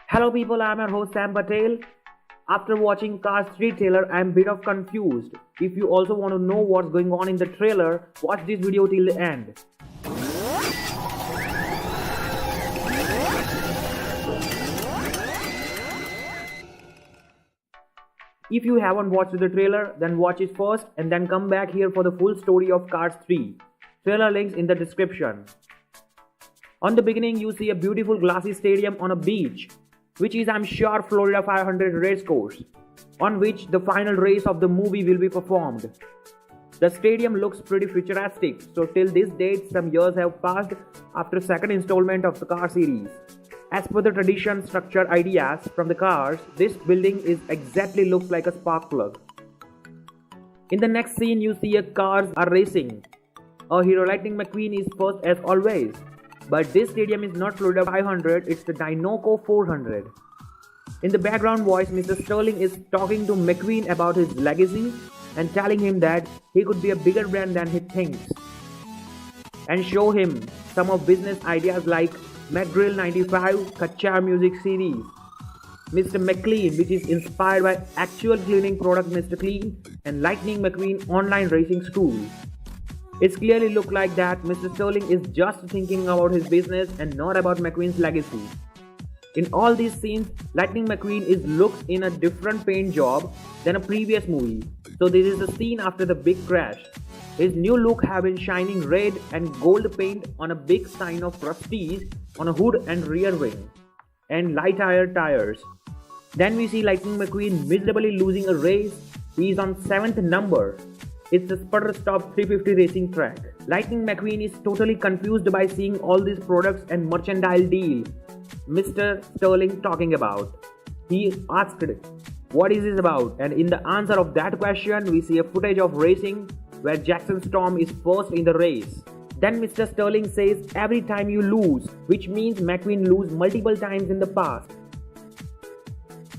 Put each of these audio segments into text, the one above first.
Hello people, I am your host Sam Patel. After watching Cars 3 trailer, I am a bit of confused. If you also want to know what's going on in the trailer, watch this video till the end. If you haven't watched the trailer, then watch it first and then come back here for the full story of Cars 3. Trailer links in the description. On the beginning, you see a beautiful glassy stadium on a beach, which is I'm sure Florida 500 race course, on which the final race of the movie will be performed. The stadium looks pretty futuristic, so till this date some years have passed after second installment of the car series. As per the tradition structure ideas from the cars, this building is exactly looks like a spark plug. In the next scene you see a cars are racing. Our hero Lightning McQueen is first as always. But this stadium is not Florida 500, it's the Dinoco 400. In the background voice, Mr.sterling is talking to McQueen about his legacy and telling him that he could be a bigger brand than he thinks. And show him some of business ideas like McGrill 95 Kachar music series, Mr. McClean, which is inspired by actual cleaning product Mr. Clean, and Lightning McQueen online racing school. It's clearly look like that Mr. Sterling is just thinking about his business and not about McQueen's legacy. In all these scenes, Lightning McQueen is looks in a different paint job than a previous movie. So this is the scene after the big crash. His new look have been shining red and gold paint on a big sign of rusties on a hood and rear wing, and light tires. Then we see Lightning McQueen miserably losing a race. He is on 7th number. It's a sputter stop 350 racing track. Lightning McQueen is totally confused by seeing all these products and merchandise deal Mr. Sterling talking about. He asked, what is this about? And in the answer of that question, we see a footage of racing where Jackson Storm is first in the race. Then Mr. Sterling says every time you lose, which means McQueen lose multiple times in the past.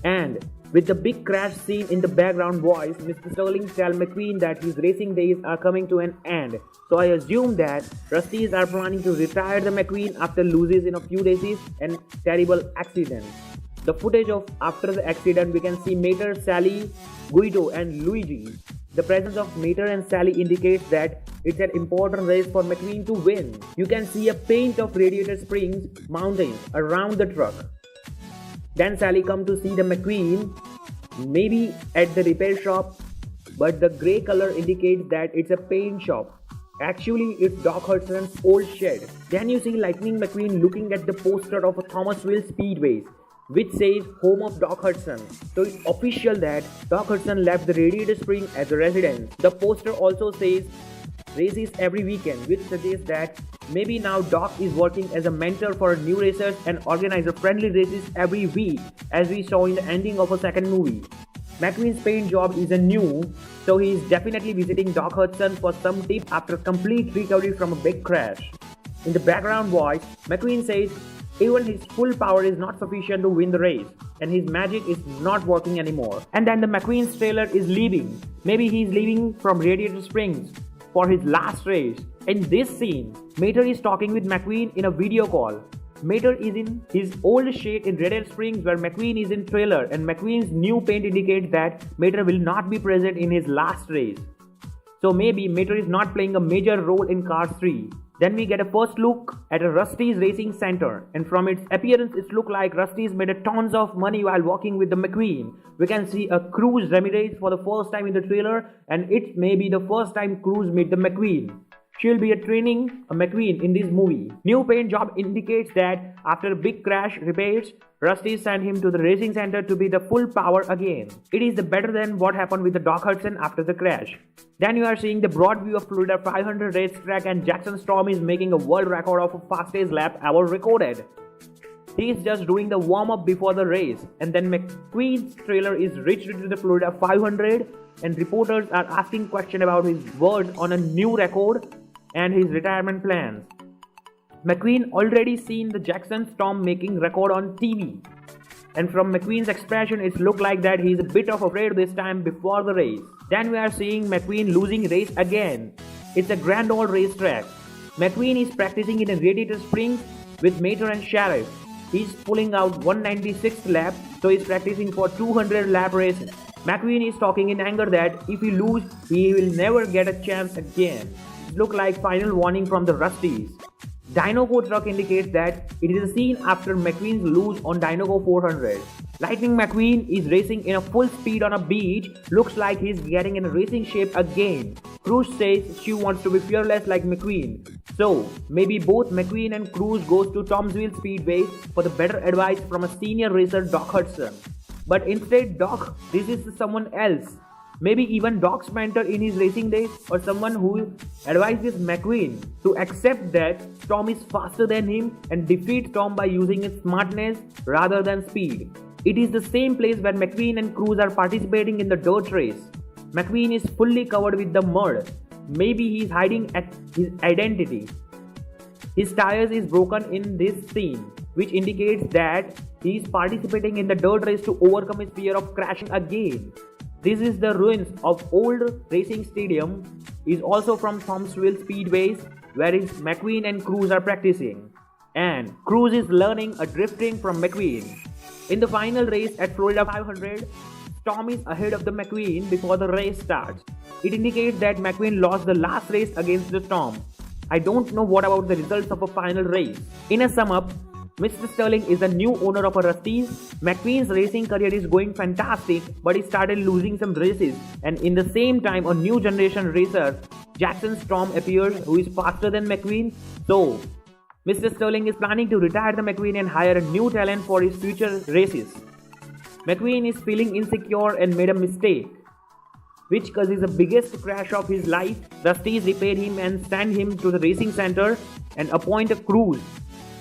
And with the big crash scene in the background voice, Mr. Sterling tells McQueen that his racing days are coming to an end. So I assume that rusties are planning to retire the McQueen after loses in a few races and terrible accidents. The footage of after the accident, we can see Mater, Sally, Guido and Luigi. The presence of Mater and Sally indicates that it's an important race for McQueen to win. You can see a paint of radiator springs mountains around the truck. Then Sally come to see the McQueen, maybe at the repair shop, but the grey color indicates that it's a paint shop. Actually, it's Doc Hudson's old shed. Then you see Lightning McQueen looking at the poster of a Thomasville speedways, which says home of Doc Hudson. So it's official that Doc Hudson left the radiator spring as a residence. The poster also says races every weekend, which suggests that maybe now Doc is working as a mentor for new racers and organizer friendly races every week, as we saw in the ending of a second movie. McQueen's paint job isn't new, so he is definitely visiting Doc Hudson for some tip after complete recovery from a big crash. In the background voice, McQueen says even his full power is not sufficient to win the race, and his magic is not working anymore. And then the McQueen's trailer is leaving. Maybe he is leaving from Radiator Springs for his last race. In this scene, Mater is talking with McQueen in a video call. Mater is in his old shed in Radiator Springs where McQueen is in trailer, and McQueen's new paint indicates that Mater will not be present in his last race. So maybe Mater is not playing a major role in Cars 3. Then we get a first look at a Rusties racing center, and from its appearance it looks like Rusties made a tons of money while walking with the McQueen. We can see a cruze remirez for the first time in the trailer, and it may be the first time Cruze meet the McQueen. She'll be training a McQueen in this movie. New paint job indicates that after a big crash repairs, Rusty sent him to the racing center to be the full power again. It is better than what happened with the Doc Hudson after the crash. Then you are seeing the broad view of Florida 500 racetrack, and Jackson Storm is making a world record of a fastest lap ever recorded. He is just doing the warm-up before the race, and then McQueen's trailer is reached to the Florida 500, and reporters are asking questions about his words on a new record and his retirement plans. McQueen already seen the Jackson Storm making record on TV, and from McQueen's expression it looked like that he is a bit of afraid this time before the race. Then we are seeing McQueen losing race again. It's a grand old racetrack. McQueen is practicing in a Radiator Springs with Mater and Sheriff. he's pulling out 196th lap, so he's practicing for 200 lap races. McQueen is talking in anger that if he loses, he will never get a chance again. It looks like final warning from the rusties. Dinoco truck indicates that it is a scene after McQueen's lose on Dinoco 400. Lightning McQueen is racing in a full speed on a beach, looks like he's getting in racing shape again. Cruze says she wants to be fearless like McQueen. So, maybe both McQueen and Cruze goes to Thomasville speedways for the better advice from a senior racer Doc Hudson. But instead Doc, this is someone else. Maybe even Doc's mentor in his racing days, or someone who advises McQueen to accept that Tom is faster than him and defeat Tom by using his smartness rather than speed. It is the same place where McQueen and Cruze are participating in the dirt race. McQueen is fully covered with the mud. Maybe he is hiding at his identity. His tires is broken in this scene, which indicates that he is participating in the dirt race to overcome his fear of crashing again. This is the ruins of old racing stadium, is also from Thomasville speedways, where McQueen and Cruze are practicing. And Cruze is learning a drifting from McQueen. In the final race at Florida 500, Tom is ahead of the McQueen before the race starts. It indicates that McQueen lost the last race against the Tom. I don't know what about the results of a final race. In a sum up, Mr. Sterling is the new owner of a Rusties. McQueen's racing career is going fantastic, but he started losing some races, and in the same time a new generation racer, Jackson Storm, appears who is faster than McQueen. So, Mr. Sterling is planning to retire the McQueen and hire a new talent for his future races. McQueen is feeling insecure and made a mistake, which causes the biggest crash of his life. Rusties repair him and send him to the racing center and appoint a Cruze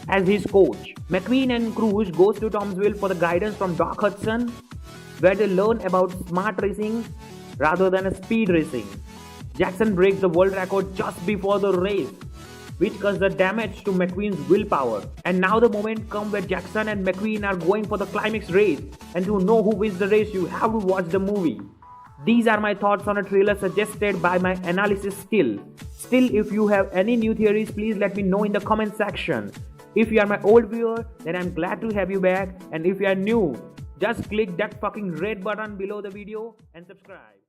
as his coach. McQueen and Cruze goes to Thomasville for the guidance from Doc Hudson, where they learn about smart racing rather than a speed racing. Jackson breaks the world record just before the race, which caused the damage to McQueen's willpower. And now the moment comes where Jackson and McQueen are going for the climax race, and to know who wins the race you have to watch the movie. These are my thoughts on a trailer suggested by my analysis skill. Still, if you have any new theories, please let me know in the comment section. If you are my old viewer, then I'm glad to have you back, and if you are new, just click that fucking red button below the video and subscribe.